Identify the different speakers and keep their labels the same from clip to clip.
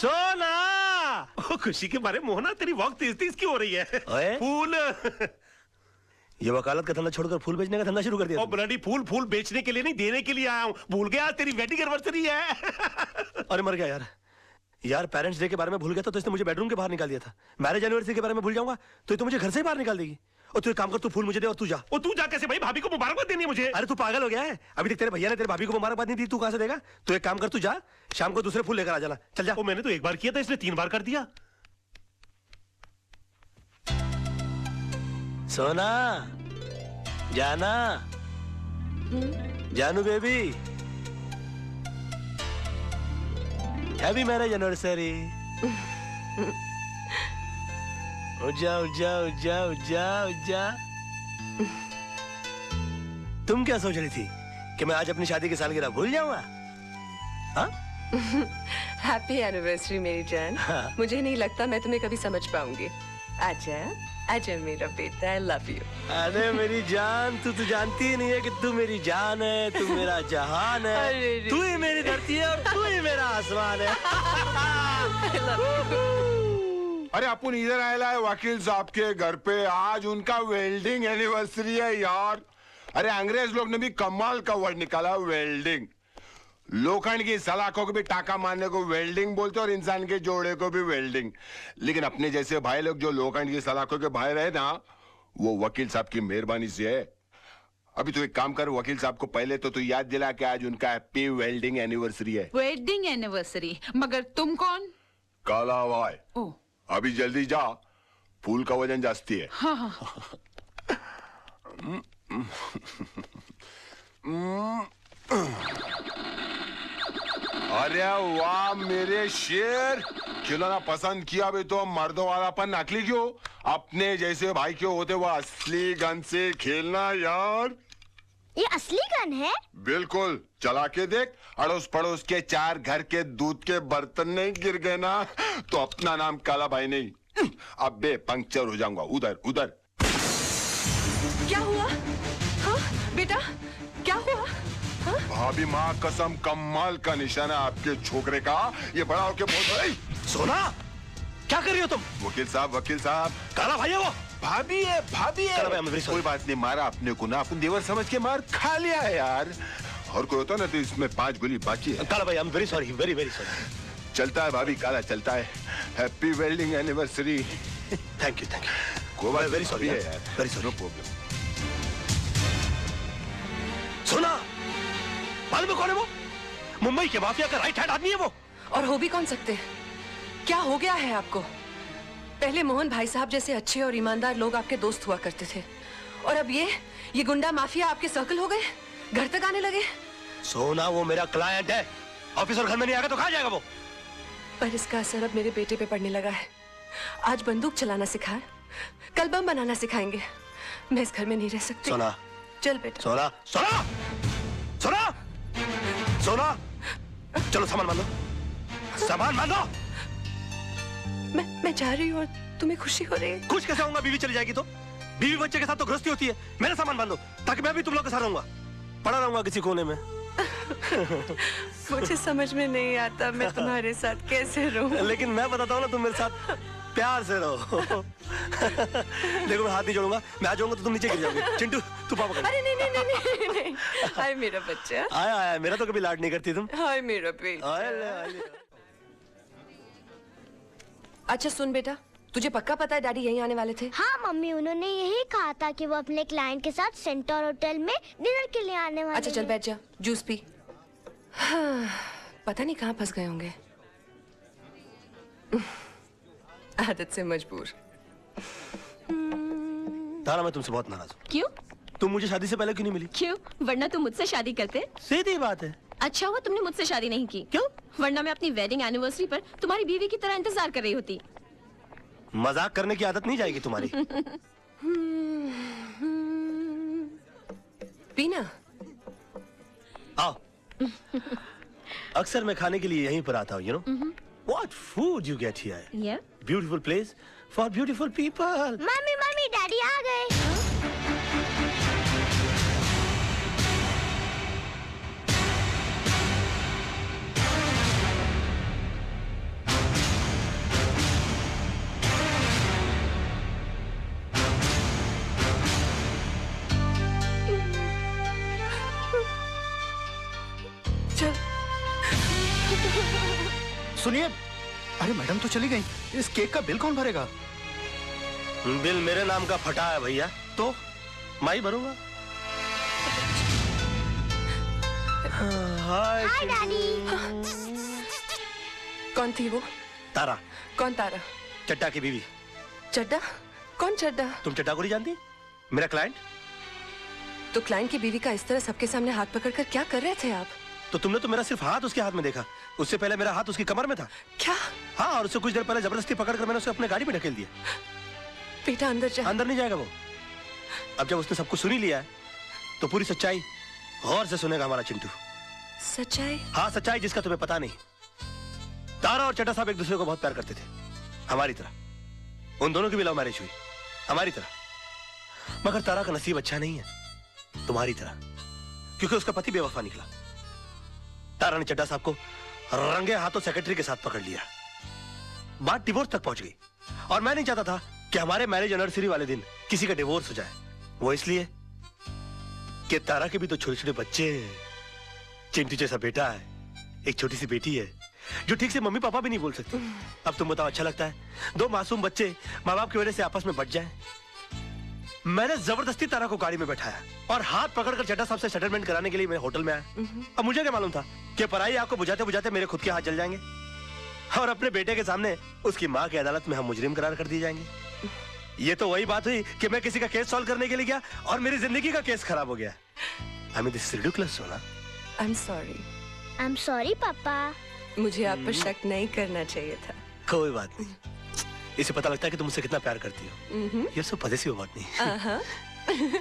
Speaker 1: सोना। ओ, खुशी के मारे मोहना तेरी वॉक तेज तेज क्यों हो रही है? फूल
Speaker 2: ये वकालत का धंधा छोड़कर फूल बेचने का धंधा शुरू कर दिया।
Speaker 1: ओ ब्लडी फूल फूल बेचने के लिए नहीं, देने के लिए आया हूँ। भूल गया तेरी वेडिंग एनिवर्सरी है।
Speaker 2: अरे मर गया यार पेरेंट्स डे के बारे में भूल गया था तो इसने मुझे बेडरूम के बाहर निकाल दिया था। मैरिज एनिवर्सरी के बारे में भूल जाऊंगा तो मुझे घर से ही बाहर निकाल देगी। और तू एक काम कर, तू फूल मुझे दे और तू जा।
Speaker 1: और तू जा कैसे भाई? भाभी को मुबारकबाद देनी है मुझे।
Speaker 2: अरे तू पागल हो गया है? अभी तक तेरे भैया ने तेरे भाभी को मुबारकबाद नहीं दी, तू कहां से देगा? तू एक काम कर, तू जा, शाम को दूसरे फूल लेकर आ जाना। चल जा।
Speaker 1: वो मैंने तो एक बार किया था, इसने 3 बार कर दिया।
Speaker 2: सोना जाना, जानू बेबी, हैप्पी मैरिज एनिवर्सरी। उजा उजा उजा उजा उजा। तुम क्या सोच रही थी कि मैं आज अपनी शादी की सालगिरह भूल जाऊंगा? हाँ?
Speaker 3: हैप्पी एनिवर्सरी मेरी जान।
Speaker 2: हाँ।
Speaker 3: मुझे नहीं लगता मैं तुम्हें कभी समझ पाऊंगी। आजा आजा मेरा बेटा, आई लव यू।
Speaker 2: अरे मेरी जान, तू तो जानती ही नहीं है कि तू मेरी जान है, तू मेरा जहान है, तू ही मेरी धरती है और तू ही मेरा आसमान है।
Speaker 4: अरे अपन इधर आया है वकील साहब के घर पे, आज उनका वेल्डिंग एनिवर्सरी है यार। अरे अंग्रेज लोग ने भी कमाल का वर्ड निकाला, वेल्डिंग। लोखंड की सलाखों को भी टाका मारने को वेल्डिंग बोलते और इंसान के जोड़े को भी वेल्डिंग। लेकिन अपने जैसे भाई लोग जो लोखंड की सलाखों के भाई रहे ना, वो वकील साहब की मेहरबानी से है। अभी तो एक काम कर, वकील साहब को पहले तो तू याद दिला कि आज उनका हैप्पी वेल्डिंग एनिवर्सरी है।
Speaker 5: Wedding anniversary? मगर तुम कौन?
Speaker 4: काला भाई।
Speaker 5: ओ,
Speaker 4: अभी जल्दी जा, फूल का वजन जास्ती है।
Speaker 5: हाँ हाँ।
Speaker 4: अरे वाह मेरे शेर, खिलौना पसंद किया भी तो मर्दों वालापन नकली क्यों? अपने जैसे भाई क्यों होते वो असली गन से खेलना यार।
Speaker 6: ये असली गन है?
Speaker 4: बिल्कुल, चला के देख। अड़ोस पड़ोस के 4 घर के दूध के बर्तन नहीं गिर गए ना तो अपना नाम काला भाई नहीं, अब बे पंक्चर हो जाऊंगा। उधर उधर।
Speaker 3: क्या हुआ? हाँ बेटा क्या हुआ? हाँ?
Speaker 4: भाभी माँ कसम, कमाल का निशाना आपके छोकरे का। ये बड़ा होके बोल।
Speaker 2: सोना क्या कर रही हो तुम?
Speaker 4: वकील साहब, वकील साहब।
Speaker 2: काला भाई है वो?
Speaker 4: भाभी है, भाभी है। कोई बात नहीं, मारा अपने को ना, अपन देवर समझ के मार खा लिया है यार। और कोई होता ना तो इसमें 5 गोली बाकी है।
Speaker 2: काला भाई, I am very sorry, very very sorry.
Speaker 4: चलता है भाभी, काला चलता है। Happy welding anniversary.
Speaker 2: Thank you
Speaker 4: कोई बात,
Speaker 2: वेरी सॉरी
Speaker 4: है यार,
Speaker 2: वेरी सॉरी।
Speaker 4: No problem.
Speaker 2: सोना मालूम है कौन है वो? मुंबई के माफिया का राइट हैंड आदमी है वो।
Speaker 3: और हो भी कौन सकते हैं? क्या हो गया है आपको? पहले मोहन भाई साहब जैसे अच्छे और ईमानदार लोग आपके दोस्त हुआ करते थे, और अब ये गुंडा माफिया आपके सर्कल हो गए, घर तक आने लगे।
Speaker 2: सोना वो मेरा क्लाइंट है, ऑफिसर घर में नहीं आएगा तो कहाँ जाएगा वो?
Speaker 3: पर इसका असर अब मेरे बेटे पे पड़ने लगा है। आज बंदूक चलाना सिखाए, कल बम बनाना सिखाएंगे। मैं इस घर में नहीं रह सकती।
Speaker 2: सोना
Speaker 3: चल बेटा।
Speaker 2: सोना सोना सोना सोना, चलो सामान बांधो, सामान बांधो।
Speaker 3: मैं जा रही हूँ और तुम्हें खुशी हो रही है?
Speaker 2: खुश कैसे होऊंगा? बीवी चली जाएगी तो? बीवी बच्चे के साथ तो गृहस्थी होती है। मेरा सामान बांधो ताकि मैं भी तुम लोग के साथ रहूंगा, पड़ा रहूंगा किसी कोने में।
Speaker 3: मुझे समझ में नहीं आता मैं तुम्हारे साथ कैसे रहूं।
Speaker 2: लेकिन मैं बताता हूँ ना, तुम मेरे साथ प्यार से रहो। देखो मैं हाथ नहीं जोड़ूंगा, मैं आ जाऊंगा तो तुम नीचे गिर जाओगे। चिंटू तू पापा कर।
Speaker 3: अरे नहीं नहीं नहीं नहीं नहीं। हाय मेरा बच्चा।
Speaker 2: आया आया, मेरा तो कभी लाड नहीं करती तुम।
Speaker 3: हाय मेरा बेटा। अच्छा सुन बेटा, तुझे पक्का पता है डैडी यहीं आने वाले थे?
Speaker 6: हाँ मम्मी, उन्होंने यही कहा था कि वो अपने क्लाइंट के साथ सेंटर होटल में डिनर के लिए आने वाले।
Speaker 3: अच्छा चल बैठ जा, जूस पी। हाँ, पता नहीं कहाँ फंस गए होंगे। आदत से मजबूर।
Speaker 2: तारा मैं तुमसे बहुत नाराज हूँ।
Speaker 7: क्यों?
Speaker 2: तुम मुझे शादी से पहले क्यों नहीं मिली?
Speaker 7: क्यों? वरना तुम मुझसे शादी करते।
Speaker 2: सीधी बात है।
Speaker 7: अच्छा हुआ तुमने मुझसे शादी नहीं की।
Speaker 2: क्यों?
Speaker 7: वरना मैं अपनी वेडिंग एनिवर्सरी पर तुम्हारी बीवी की तरह इंतजार कर रही होती।
Speaker 2: मजाक करने की आदत नहीं जाएगी तुम्हारी।
Speaker 3: पीना।
Speaker 2: आओ। अक्सर मैं खाने के लिए यहीं पर आता हूँ, you know? What food you get here?
Speaker 7: Yeah.
Speaker 2: Beautiful place for beautiful people.
Speaker 6: Mummy mummy daddy आ गए।
Speaker 8: सुनिए, अरे मैडम तो चली गई, इस केक का बिल कौन भरेगा?
Speaker 2: बिल मेरे नाम का फटा है भैया,
Speaker 8: तो
Speaker 2: मैं ही भरूंगा। हाय
Speaker 6: हाय डैडी।
Speaker 3: कौन थी वो?
Speaker 2: तारा,
Speaker 3: कौन तारा?
Speaker 2: चड्डा की बीवी।
Speaker 3: चड्डा? कौन चड्डा?
Speaker 2: तुम चड्डा को नहीं जानती? मेरा क्लाइंट।
Speaker 3: तो क्लाइंट की बीवी का इस तरह सबके सामने हाथ पकड़कर क्या कर रहे थे आप?
Speaker 2: तो तुमने तो मेरा सिर्फ हाथ उसके हाथ में देखा, उससे पहले मेरा हाथ उसकी कमर में था।
Speaker 3: क्या?
Speaker 2: हाँ, और उससे कुछ देर पहले जबरदस्ती पकड़कर मैंने उसे अपने गाड़ी में ढकेल दिया।
Speaker 3: बेटा अंदर जा।
Speaker 2: अंदर नहीं जाएगा वो। अब जब उसने सब कुछ सुन ही लिया है तो पूरी सच्चाई गौर से सुनेगा हमारा चिंटू।
Speaker 3: सच्चाई?
Speaker 2: हाँ, सच्चाई जिसका तुम्हें पता नहीं। तारा और चड्डा साहब एक दूसरे को बहुत प्यार करते थे, हमारी तरह। उन दोनों की भी लव मैरिज हुई, हमारी तरह। मगर तारा का नसीब अच्छा नहीं है, तुम्हारी तरह, क्योंकि उसका पति बेवफा निकला। तारा ने चड्डा साहब को रंगे हाथों सेक्रेटरी के साथ पकड़ लिया। बात डिवोर्स तक पहुंच गई, और मैं नहीं चाहता था कि हमारे मैरिज एनिवर्सरी वाले दिन किसी का डिवोर्स हो जाए। वो इसलिए कि तारा के भी तो छोटे छोटे बच्चे हैं। चिंटू जैसा बेटा है, एक छोटी सी बेटी है जो ठीक से मम्मी पापा भी नहीं बोल सकती। अब तुम बताओ, अच्छा लगता है दो मासूम बच्चे माँ बाप की वजह से आपस में बट जाएं? मैंने जबरदस्ती तारा को गाड़ी में बैठाया और हाथ पकड़कर चड्डा साहब से सेटलमेंट कराने के लिए मैं होटल में आया। अब मुझे क्या मालूम था कि पराई आग को बुझाते बुझाते मेरे खुद के हाथ जल जाएंगे और अपने बेटे के सामने उसकी माँ की अदालत में हम मुजरिम करार कर दिए जाएंगे। ये तो वही बात हुई कि मैं किसी का केस सॉल्व करने के लिए गया और मेरी जिंदगी का केस खराब हो गया। I mean, this is ridiculous, सोना।
Speaker 3: I'm sorry.
Speaker 6: I'm sorry पापा।
Speaker 3: मुझे आप पर शक नहीं करना चाहिए था।
Speaker 2: कोई बात नहीं, इसे पता लगता है कि तुम मुझसे कितना प्यार करती हो। ये सब पजेसिव बात नहीं।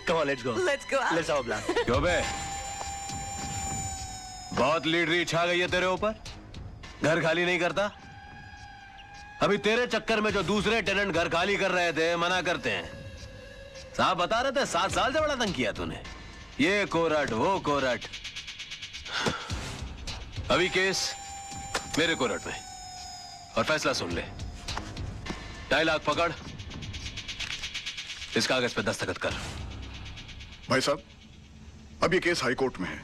Speaker 2: Come on, let's go.
Speaker 3: Let's go out.
Speaker 2: Let's have a blast.
Speaker 9: क्यों बे? बहुत लीडरी छा गई है तेरे ऊपर, घर खाली नहीं करता। अभी तेरे चक्कर में जो दूसरे टेनेंट घर खाली कर रहे थे मना करते हैं। साहब बता रहे थे 7 साल से बड़ा तंग किया तूने, ये कोरट वो कोरट। अभी केस मेरे कोरट में, और फैसला सुन ले। 2.5 लाख पकड़, इस कागज पे दस्तखत कर।
Speaker 10: भाई साहब, अब ये केस हाई कोर्ट में है,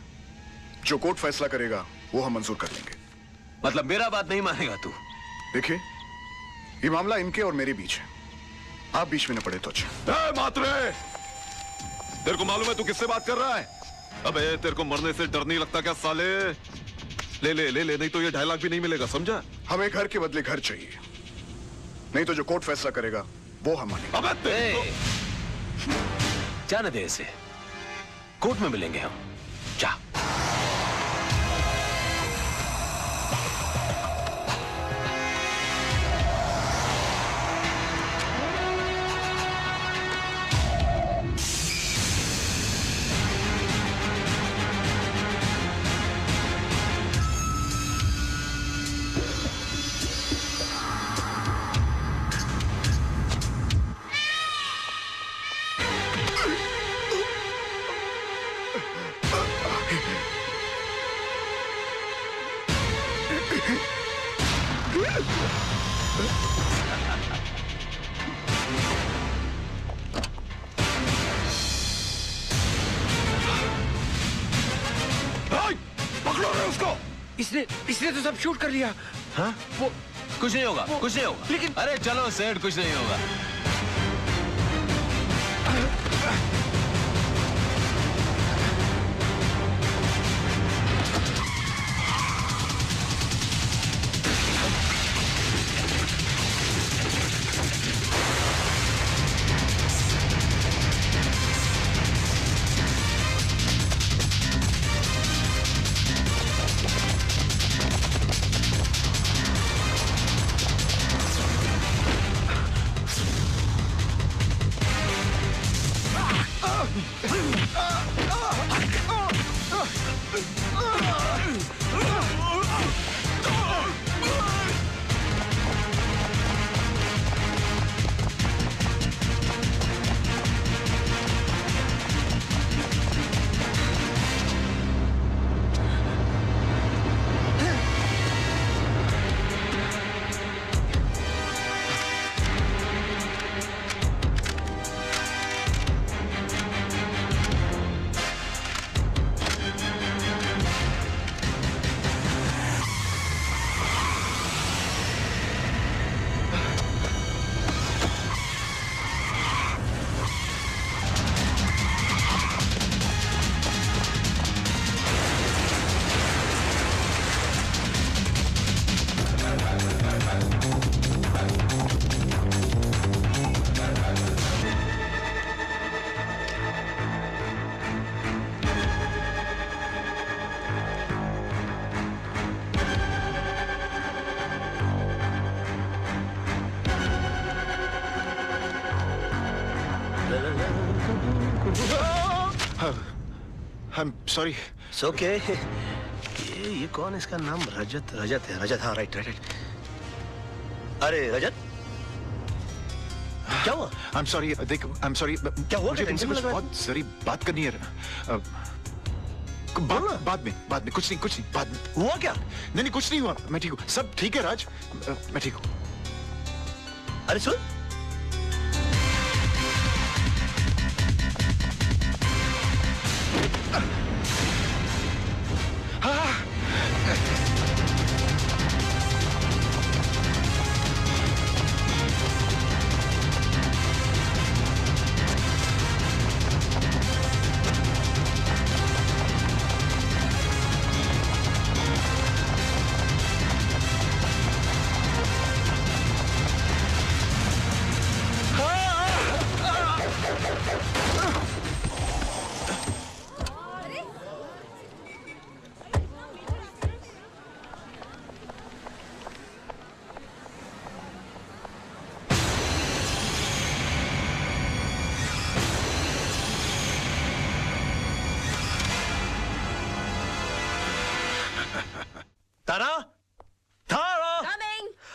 Speaker 10: जो कोर्ट फैसला करेगा वो हम मंजूर कर लेंगे।
Speaker 9: मतलब मेरा बात नहीं मानेगा तू?
Speaker 10: देखिए, ये मामला इनके और मेरे बीच है, आप बीच में न पड़े तो अच्छा।
Speaker 11: मात्रे, तेरे को मालूम है तू किससे बात कर रहा है? अबे तेरे को मरने से डर नहीं लगता क्या साले? ले ले ले ले, नहीं तो ये 2.5 लाख भी नहीं मिलेगा, समझा?
Speaker 10: हमें घर के बदले घर चाहिए, नहीं तो जो कोर्ट फैसला करेगा वो हम मानेंगे।
Speaker 9: अबे जाने दे इसे, कोर्ट में मिलेंगे हम। जा।
Speaker 8: इसने तो सब शूट कर लिया।
Speaker 9: हाँ? वो कुछ नहीं होगा, कुछ नहीं होगा।
Speaker 8: लेकिन
Speaker 9: अरे चलो सेठ, कुछ नहीं होगा।
Speaker 8: I'm sorry.
Speaker 2: It's okay. ये कौन है? इसका नाम रजत है। रजत, हाँ, राइट। अरे रजत, क्या हुआ?
Speaker 8: I'm sorry. देख, I'm sorry.
Speaker 2: क्या हुआ?
Speaker 8: मुझे तुमसे कुछ बहुत जरूरी बात करनी है। बाद में कुछ नहीं बाद में।
Speaker 2: हुआ क्या?
Speaker 8: नहीं कुछ नहीं हुआ, मैं ठीक हूँ, सब ठीक है राज, मैं ठीक हूँ।
Speaker 2: अरे सुन,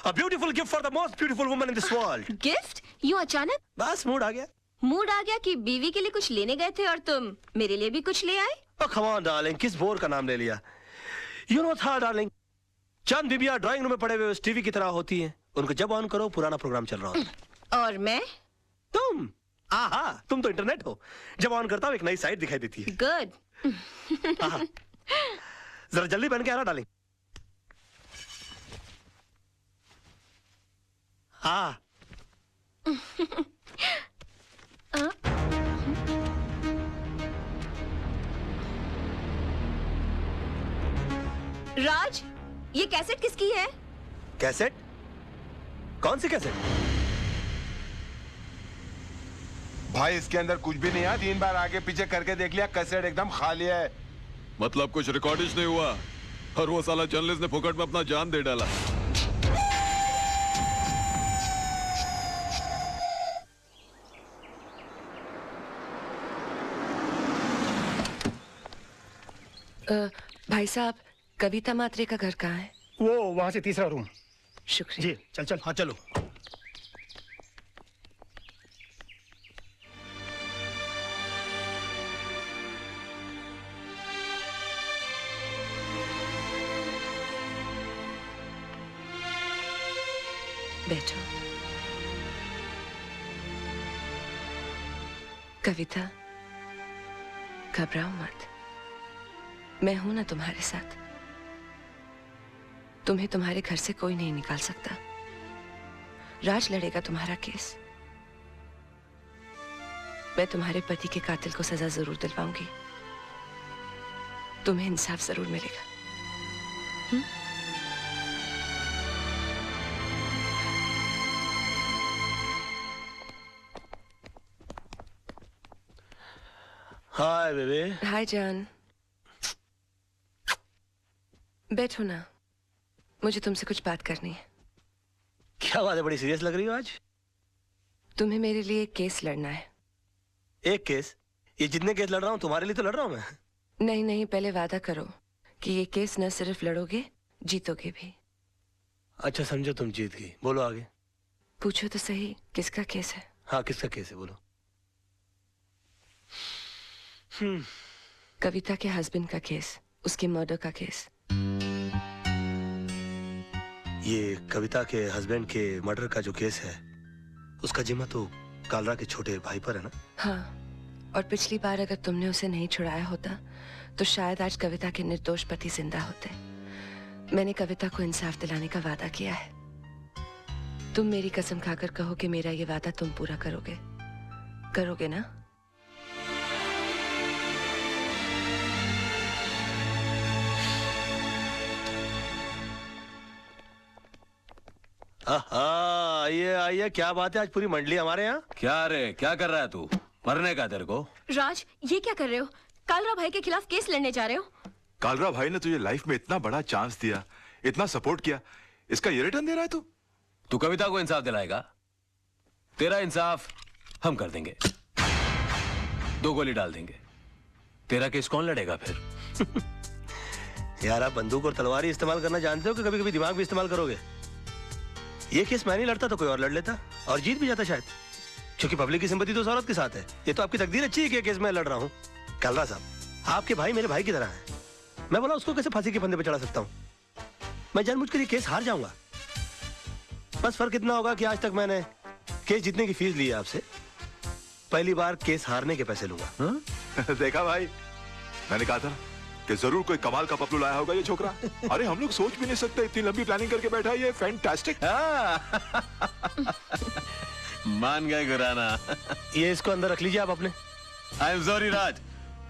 Speaker 2: A beautiful gift for the most beautiful woman in this world.
Speaker 7: Gift? यूँ अचानक?
Speaker 2: बस मूड आ गया।
Speaker 7: मूड आ गया कि बीवी के लिए कुछ लेने गए थे और तुम मेरे लिए भी कुछ ले आए?
Speaker 2: Oh, come on, darling, किस बोर का नाम ले लिया? You know था डार्लिंग, चंद बीबियां ड्राइंग रूम में पड़े हुए टीवी की तरह होती हैं। उनको जब ऑन करो पुराना प्रोग्राम चल रहा होता है।
Speaker 7: और मैं?
Speaker 2: तुम? आहा, तुम तो इंटरनेट हो। जब ऑन करता हूँ एक नई साइट दिखाई देती है।
Speaker 7: गुड।
Speaker 2: जरा जल्दी बन के आना डार्लिंग। हाँ।
Speaker 7: राज, ये कैसेट किसकी है?
Speaker 2: कैसेट? कौन सी कैसेट?
Speaker 4: भाई इसके अंदर कुछ भी नहीं है, 3 बार आगे पीछे करके देख लिया, कैसेट एकदम खाली है।
Speaker 11: मतलब कुछ रिकॉर्डिश नहीं हुआ और वो साला जर्नलिस्ट ने फुकट में अपना जान दे डाला।
Speaker 3: भाई साहब, कविता मात्रे का घर कहाँ है?
Speaker 12: वो वहां से तीसरा रूम।
Speaker 3: शुक्रिया।
Speaker 12: जी चल। हाँ चलो।
Speaker 3: बैठो। कविता, घबराओ मत, मैं हूं ना तुम्हारे साथ। तुम्हें तुम्हारे घर से कोई नहीं निकाल सकता। राज लड़ेगा तुम्हारा केस। मैं तुम्हारे पति के कातिल को सजा जरूर दिलवाऊंगी। तुम्हें इंसाफ जरूर मिलेगा।
Speaker 2: Hi baby.
Speaker 3: हाय जान। बैठो ना, मुझे तुमसे कुछ बात करनी है।
Speaker 2: क्या बात है, बड़ी सीरियस लग रही हो आज?
Speaker 3: तुम्हें मेरे लिए एक केस लड़ना है।
Speaker 2: एक केस? ये जितने केस लड़ रहा हूँ तुम्हारे लिए तो लड़ रहा हूँ मैं।
Speaker 3: नहीं, पहले वादा करो कि ये केस न सिर्फ लड़ोगे, जीतोगे भी।
Speaker 2: अच्छा समझो तुम जीत गई, बोलो आगे।
Speaker 3: पूछो तो सही, किसका केस है?
Speaker 2: हाँ, किसका केस है बोलो।
Speaker 3: कविता के हस्बैंड का केस, उसके मर्डर का केस।
Speaker 2: ये कविता के हस्बैंड के मर्डर का जो केस है, उसका जिम्मा तो कालरा के छोटे भाई पर है ना?
Speaker 3: हाँ, और पिछली बार अगर तुमने उसे नहीं छुड़ाया होता तो शायद आज कविता के निर्दोष पति जिंदा होते। मैंने कविता को इंसाफ दिलाने का वादा किया है। तुम मेरी कसम खाकर कहो कि मेरा ये वादा तुम पूरा करोगे ना?
Speaker 2: आइए, क्या बात है, आज पूरी मंडली हमारे यहाँ।
Speaker 9: क्या रे, क्या कर रहा है तू? मरने का तेरे को?
Speaker 7: राज, ये क्या कर रहे हो? कालरा भाई के खिलाफ केस लड़ने जा रहे हो?
Speaker 11: कालरा भाई ने तुझे लाइफ में इतना बड़ा चांस दिया, इतना सपोर्ट किया, इसका ये रिटर्न दे रहा है तू?
Speaker 9: तू कविता को इंसाफ दिलाएगा? तेरा इंसाफ हम कर देंगे। 2 गोली डाल देंगे। तेरा केस कौन लड़ेगा फिर?
Speaker 2: यार आप बंदूक और तलवार ही इस्तेमाल करना जानते हो कि कभी कभी दिमाग भी इस्तेमाल करोगे? ये केस मैं नहीं लड़ता तो कोई और लड़ लेता और जीत भी जाता शायद, क्योंकि पब्लिक की सिंपैथी तो उस औरत के साथ है। ये तो आपकी तकदीर अच्छी है कि ये केस मैं लड़ रहा हूँ। कलरा साहब, आपके भाई मेरे भाई की तरह है। मैं बोला उसको कैसे फांसी के फंदे पे चढ़ा सकता हूँ? मैं जानबूझकर ये केस हार जाऊंगा। बस फर्क इतना होगा कि आज तक मैंने केस जीतने की फीस ली है आपसे, पहली बार केस हारने के पैसे लूंगा।
Speaker 11: देखा भाई, मैंने कहा था कि जरूर कोई कमाल का पपलू लाया होगा ये छोकरा। अरे हम लोग सोच भी नहीं सकते, इतनी लंबी प्लानिंग करके बैठा है ये। फैंटास्टिक।
Speaker 9: मान गए गुराना।
Speaker 2: ये इसको अंदर रख लीजिए आप अपने।
Speaker 9: आई एम सॉरी राज,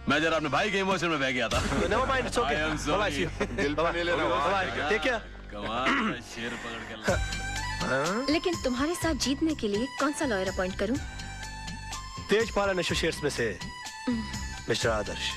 Speaker 9: मैं जरा अपने भाई के इमोशन में बह गया था।
Speaker 2: Never mind, it's okay.
Speaker 9: I am sorry.
Speaker 4: दिल पे नहीं लेना।
Speaker 2: Bye, take care.
Speaker 9: कमाल का शेर पकड़ के ला।
Speaker 7: लेकिन तुम्हारे साथ जीतने के लिए कौन सा लॉयर अपॉइंट करूं?
Speaker 2: तेजपाल एसोसिएट्स में से मिस्टर आदर्श।